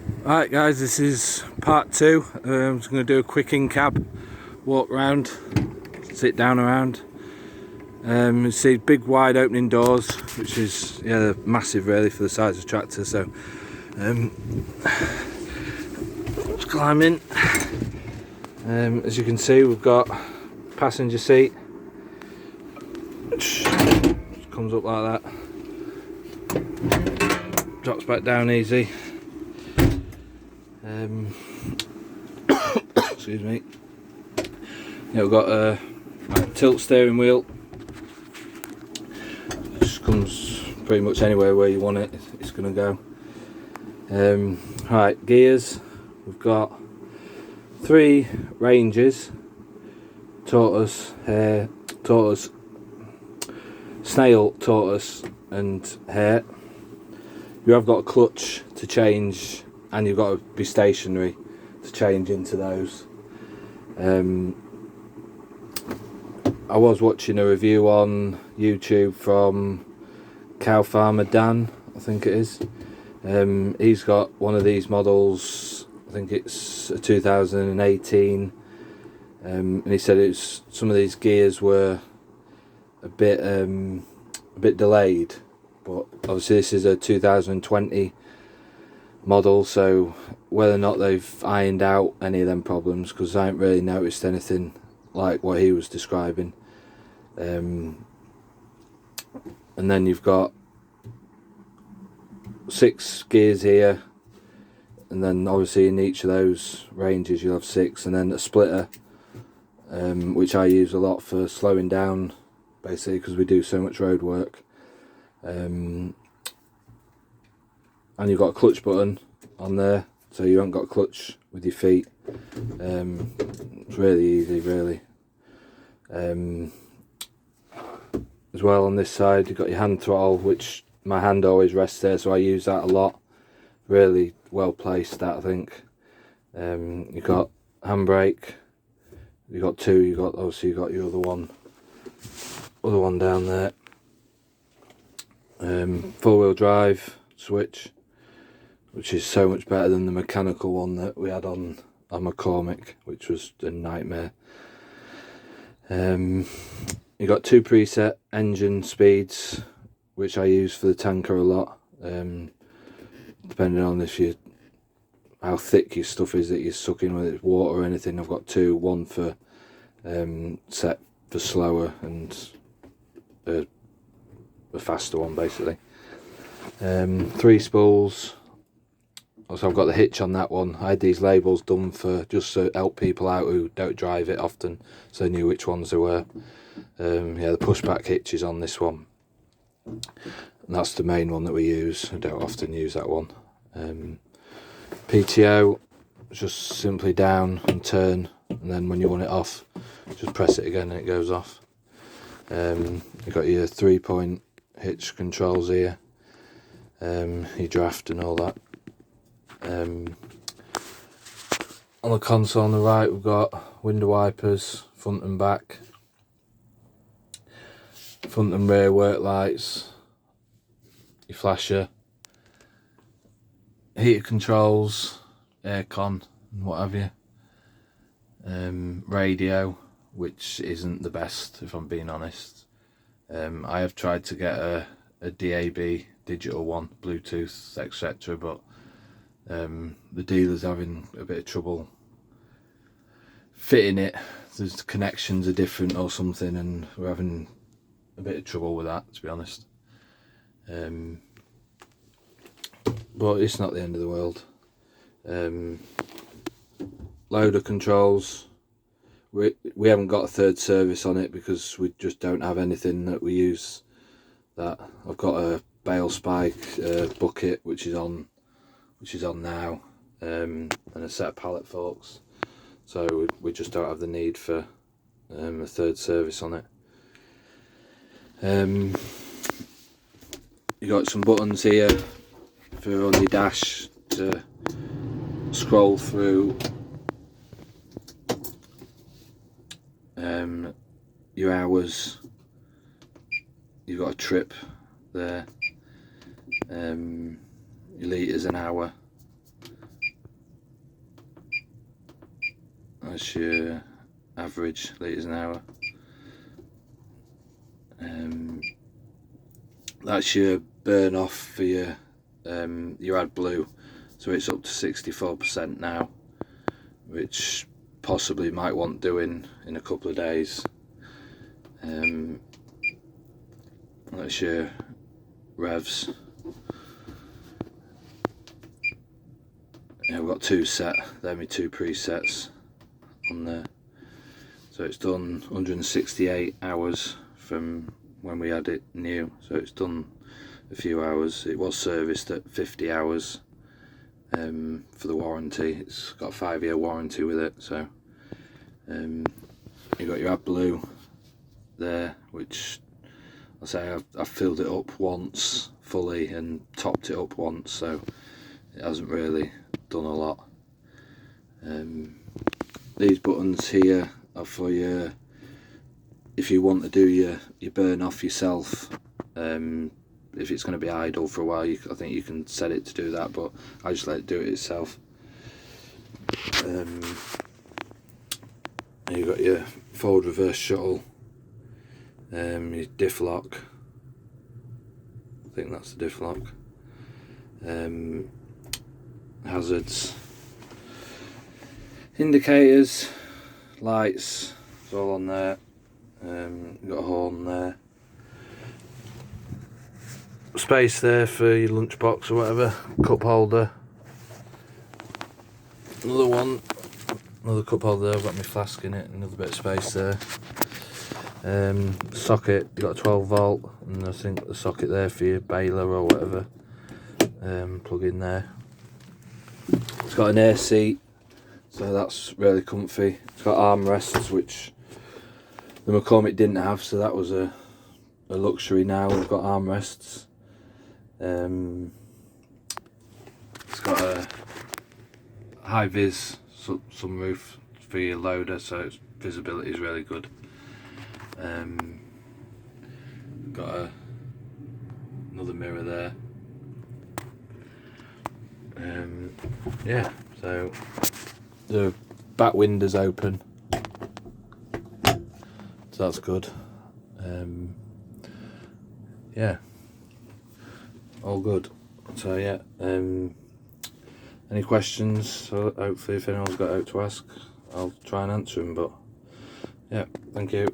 Alright guys, this is part two. I'm just going to do a quick in-cab walk round, sit down around. You see big wide opening doors, which is they're massive really for the size of the tractor. So let's climb in. As you can see, we've got passenger seat, which comes up like that, drops back down easy. Excuse me. Yeah, we've got a tilt steering wheel. Just comes pretty much anywhere where you want it. It's going to go. Right, gears. We've got 3 ranges: tortoise, hare, tortoise, snail, tortoise, and hare. You have got a clutch to change, and you've got to be stationary to change into those. I was watching a review on YouTube from Cow Farmer Dan, I think it is. He's got one of these models, I think it's a 2018, and he said it's some of these gears were a bit delayed, but obviously this is a 2020 model, so whether or not they've ironed out any of them problems, because I haven't really noticed anything like what he was describing. And then you've got 6 gears here, and then obviously in each of those ranges you'll have 6, and then a splitter, which I use a lot for slowing down, basically because we do so much road work. And you've got a clutch button on there, so you haven't got a clutch with your feet. It's really easy, really. As well, on this side you've got your hand throttle, which my hand always rests there, so I use that a lot. Really well placed, that, I think. You've got handbrake. You've got 2. You've got your other one down there. 4-wheel drive switch, which is so much better than the mechanical one that we had on McCormick, which was a nightmare. You've got 2 preset engine speeds, which I use for the tanker a lot, depending on how thick your stuff is that you're sucking, whether it's water or anything. I've got 2, one for set for slower and a faster one, basically. 3 spools. Also, I've got the hitch on that one. I had these labels done for just to help people out who don't drive it often, so they knew which ones they were. The pushback hitch is on this one, and that's the main one that we use. I don't often use that one. PTO, just simply down and turn, and then when you want it off, just press it again and it goes off. You've got your 3-point hitch controls here, your draft and all that. On the console on the right we've got window wipers, front and back, front and rear work lights, your flasher, heater controls, aircon and what have you. Radio, which isn't the best if I'm being honest. I have tried to get a DAB digital one, Bluetooth, etc., but the dealer's having a bit of trouble fitting it. The connections are different or something, and we're having a bit of trouble with that, to be honest. But it's not the end of the world. Loader controls. We haven't got a 3rd service on it because we just don't have anything that we use that. I've got a bale spike bucket which is on now, and a set of pallet forks, so we just don't have the need for a 3rd service on it. You got some buttons here for on your dash to scroll through your hours. You've got a trip there, your litres an hour, That's your average litres an hour. That's your burn off for your AdBlue, so it's up to 64% now, which possibly might want doing in a couple of days. That's your revs. Yeah, we've got two set, they're my two presets on there. So it's done 168 hours from when we had it new, so it's done a few hours. It was serviced at 50 hours for the warranty. It's got a 5-year warranty with it. So you got your AdBlue there, which I'll say I've filled it up once fully and topped it up once, so it hasn't really done a lot. These buttons here are for your, if you want to do your burn off yourself. If it's going to be idle for a while, I think you can set it to do that, but I just let it do it itself. You've got your forward reverse shuttle, your diff lock, I think that's the diff lock, hazards, indicators, lights, it's all on there. You've got a horn there, space there for your lunchbox or whatever, cup holder, another cup holder there. I've got my flask in it, another bit of space there. Socket, you've got a 12 volt, and I think the socket there for your baler or whatever, plug in there. It's got an air seat, so that's really comfy. It's got armrests, which the McCormick didn't have, so that was a luxury. Now we've got armrests. It's got a high vis sunroof for your loader, so its visibility is really good. Got another mirror there. Yeah, so the back window's open, so that's good. Yeah, all good. So yeah, any questions? So hopefully if anyone's got out to ask, I'll try and answer them, but yeah, thank you.